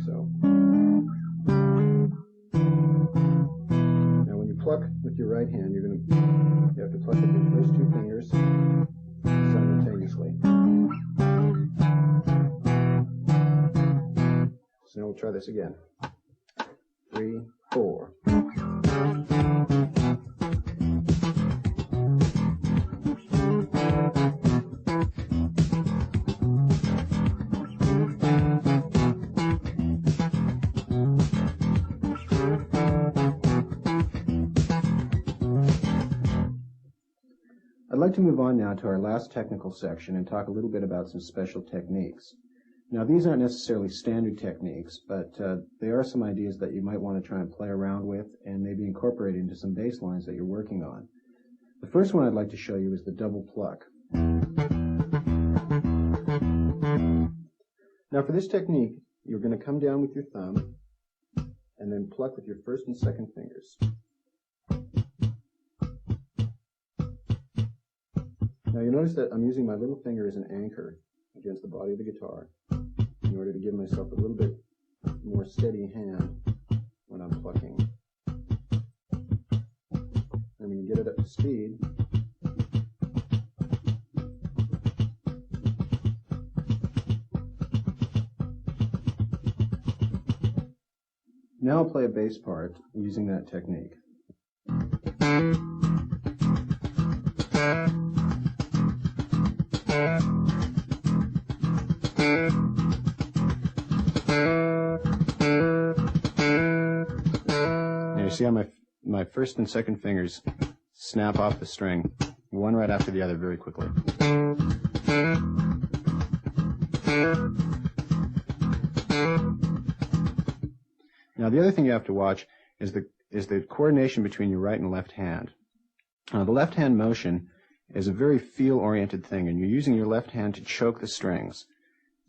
So now when you pluck with your right hand, you have to pluck with your first two fingers simultaneously. So now we'll try this again. 3, 4. I'd like to move on now to our last technical section and talk a little bit about some special techniques. Now, these aren't necessarily standard techniques, but they are some ideas that you might want to try and play around with and maybe incorporate into some bass lines that you're working on. The first one I'd like to show you is the double pluck. Now, for this technique, you're going to come down with your thumb and then pluck with your first and second fingers. Now, you notice that I'm using my little finger as an anchor against the body of the guitar in order to give myself a little bit more steady hand when I'm plucking. And when you get it up to speed, now I'll play a bass part using that technique. See how my first and second fingers snap off the string, one right after the other, very quickly. Now, the other thing you have to watch is the coordination between your right and left hand. The left hand motion is a very feel-oriented thing, and you're using your left hand to choke the strings.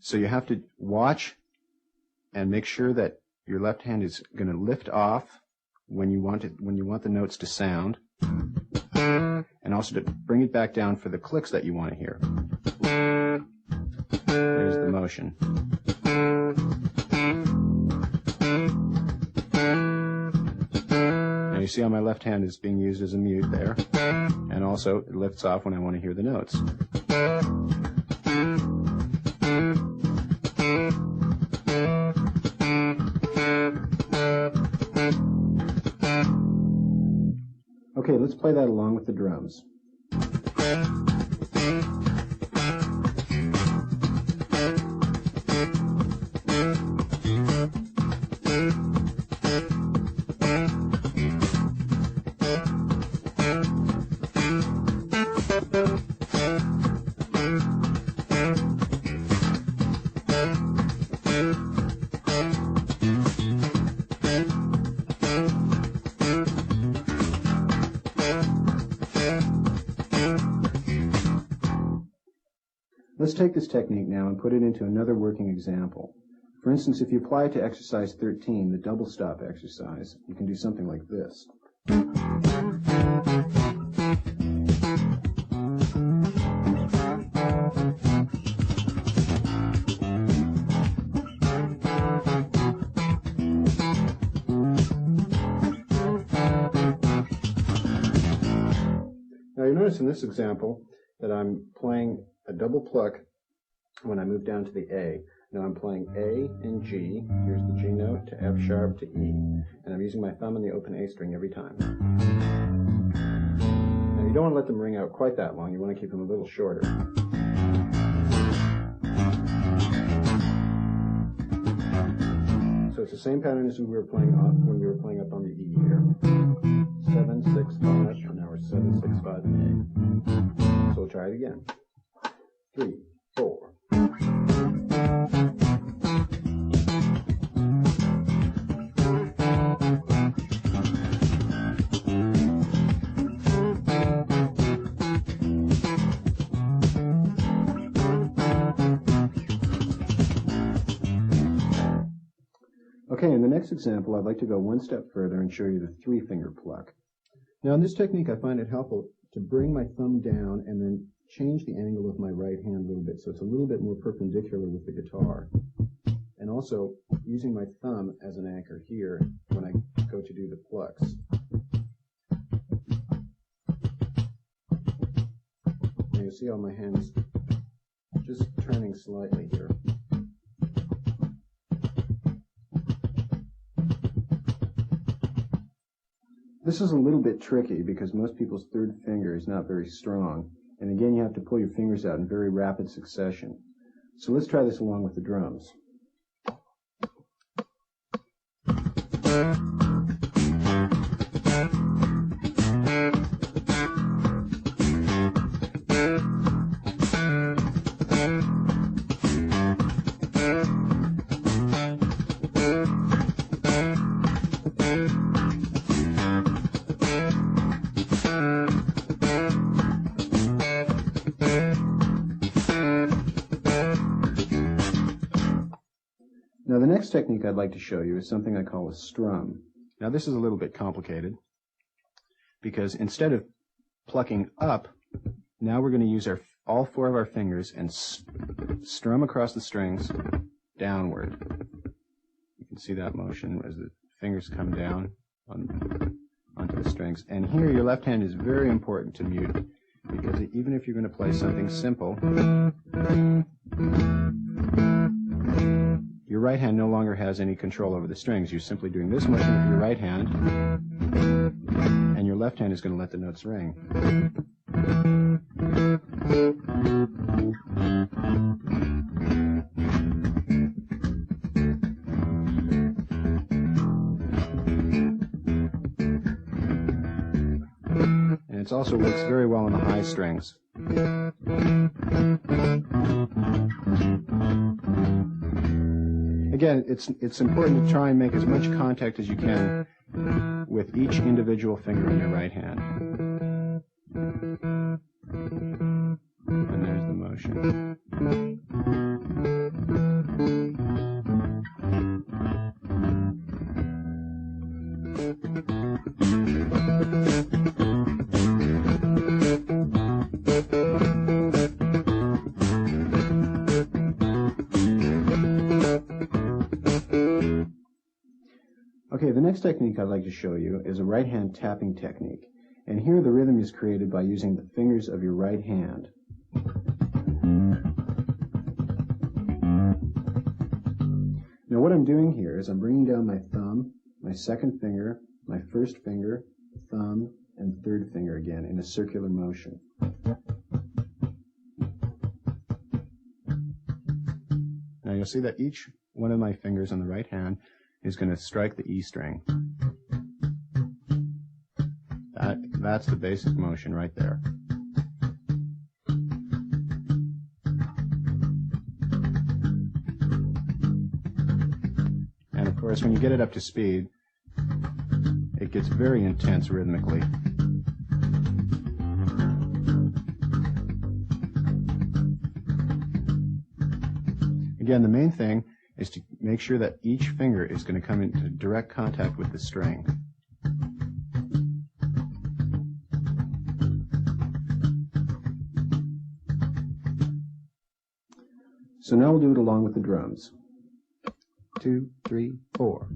So you have to watch and make sure that your left hand is going to lift off when you want the notes to sound, and also to bring it back down for the clicks that you want to hear. There's the motion. Now you see how my left hand is being used as a mute there, and also it lifts off when I want to hear the notes. Okay, let's play that along with the drums. Let's take this technique now and put it into another working example. For instance, if you apply it to exercise 13, the double stop exercise, you can do something like this. Now you notice in this example that I'm playing a double pluck when I move down to the A. Now I'm playing A and G, here's the G note, to F sharp to E, and I'm using my thumb on the open A string every time. Now you don't want to let them ring out quite that long, you want to keep them a little shorter. So it's the same pattern as we were playing when we were playing up on the E here. 7, 6, 5, and now we're 7, 6, 5, and A. So we'll try it again. 3, 4. Okay, in the next example, I'd like to go one step further and show you the 3-finger pluck. Now, in this technique, I find it helpful to bring my thumb down and then change the angle of my right hand a little bit so it's a little bit more perpendicular with the guitar. and also using my thumb as an anchor here when I go to do the plucks. Now you see how my hand's just turning slightly here. This is a little bit tricky because most people's third finger is not very strong, and again you have to pull your fingers out in very rapid succession. So let's try this along with the drums. Now the next technique I'd like to show you is something I call a strum. Now this is a little bit complicated because instead of plucking up, now we're going to use all four of our fingers and strum across the strings downward. You can see that motion as the fingers come down onto the strings. And here your left hand is very important to mute because even if you're going to play something simple, your right hand no longer has any control over the strings. You're simply doing this motion with your right hand, and your left hand is going to let the notes ring. And it also works very well on the high strings. Again, it's important to try and make as much contact as you can with each individual finger in your right hand. And there's the motion. Okay, the next technique I'd like to show you is a right hand tapping technique. And here the rhythm is created by using the fingers of your right hand. Now what I'm doing here is I'm bringing down my thumb, my second finger, my first finger, thumb, and third finger again in a circular motion. Now you'll see that each one of my fingers on the right hand is going to strike the E string. That's the basic motion right there. And of course, when you get it up to speed, it gets very intense rhythmically. Again, the main thing is to make sure that each finger is going to come into direct contact with the string. So now we'll do it along with the drums. 2, 3, 4.